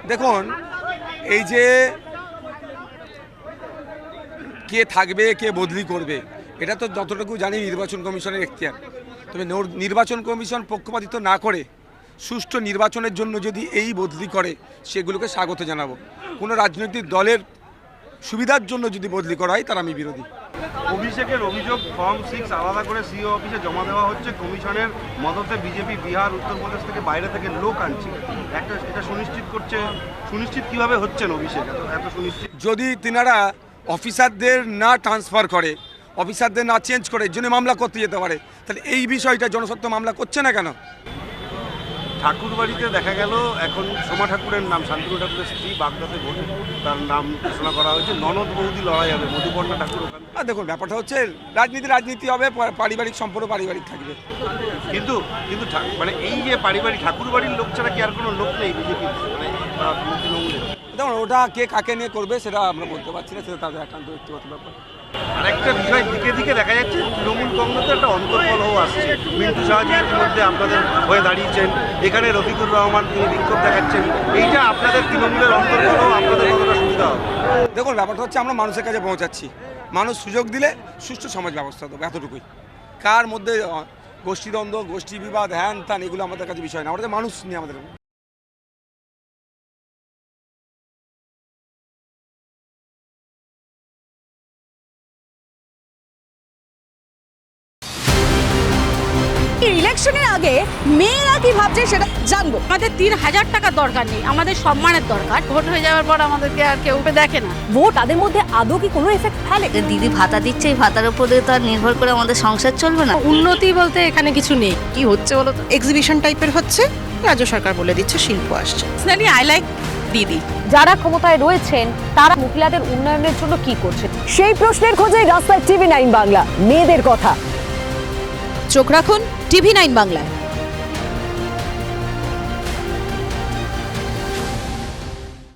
দেখুন, এই যে কে থাকবে কে বদলি করবে এটা তো যতটুকু জানি নির্বাচন কমিশনের এখতিয়ার। তবে নির্বাচন কমিশন পক্ষপাতিত্ব না করে সুষ্ঠু নির্বাচনের জন্য যদি এই বদলি করে সেগুলোকে স্বাগত জানাবো। কোনো রাজনৈতিক দলের সুবিধার জন্য যদি বদলি করা হয় তার আমি বিরোধী। অভিষেকের অভিযোগ ফর্ম 6 আলাদা করে সিও অফিসে জমা দেওয়া হচ্ছে। কমিশনের মদতে বিজেপি বিহার উত্তরপ্রদেশ থেকে বাইরে থেকে লোক আনছে। এটা সুনিশ্চিত কিভাবে হচ্ছেন অভিষেক এত সুনিশ্চিত? যদি তিনারা অফিসারদের না ট্রান্সফার করে, অফিসারদের না চেঞ্জ করে এর জন্য মামলা করতে যেতে পারে, তাহলে এই বিষয়টা জনস্বার্থ মামলা করছে না কেন? ঠাকুরবাড়িতে দেখা গেল এখন সোমা ঠাকুরের নাম, শান্তনু ঠাকুরের স্ত্রী বাগদাতে ভোটে তার নাম ঘোষণা করা হয়েছে। ননদ বৌদি লড়াই হবে, মধুকর্ণা ঠাকুর ওখানে। দেখুন, ব্যাপারটা হচ্ছে রাজনীতি হবে, পারিবারিক সম্পর্ক পারিবারিক থাকবে। কিন্তু মানে এই যে পারিবারিক ঠাকুরবাড়ির লোক ছাড়া কি আর কোনো লোক নেই বিজেপি মানে তৃণমূলে? দেখুন, ওটা কে কাকে নিয়ে করবে সেটা আমরা বলতে পারছি না, সেটা তাদের একান্ত ব্যক্তিগত ব্যাপার। আরেকটা বিষয় দিকে দিকে দেখা যাচ্ছে তৃণমূল কংগ্রেসে একটা অন্তর্কলহ আসছে। মিন্টু শাহজি ইতিমধ্যে আপনাদের হয়ে দাঁড়িয়েছেন, এখানে রফিকুর রহমান তিনি বিক্ষোভ দেখাচ্ছেন। এইটা আপনাদের তৃণমূলের অন্তর্কলহ আপনাদের কতটা সুবিধা হবে? দেখুন, ব্যাপারটা হচ্ছে আমরা মানুষের কাছে পৌঁছাচ্ছি, মানুষ সুযোগ দিলে সুষ্ঠু সমাজ ব্যবস্থা দেবো, এতটুকুই। কার মধ্যে গোষ্ঠীদ্বন্দ্ব, গোষ্ঠী বিবাদ, হ্যান ত্যান এগুলো আমাদের কাছে বিষয় না, আমাদের মানুষ নিয়ে আমাদের। ইলেকশনের আগে মেয়েরা কি ভাবছে সেটা জানবো। আমাদের 3,000 টাকার দরকার নেই, আমাদের সম্মানের দরকার। ভোট হয়ে যাওয়ার পর আমাদেরকে আর কেউ দেখে না। ভোট তাদের মধ্যে আদৌ কি কোনো এফেক্ট ফেলে? দিদি ভাতা দিচ্ছে, এই ভাতার উপরে তো আর নির্ভর করে আমাদের সংসার চলবে না। উন্নতি বলতে এখানে কিছু নেই। কি হচ্ছে বলো তো? এক্সিবিশন টাইপের হচ্ছে, রাজ্য সরকার বলে দিচ্ছে শিল্প আসছে। পার্সোনালি আই লাইক দিদি। যারা ক্ষমতায় রয়েছেন তারা মহিলাদের উন্নয়নের জন্য কি করছে সেই প্রশ্নের খোঁজে রাস্তায় TV9 বাংলা, মেয়েদের কথা। চোখ রাখুন TV9 বাংলায়।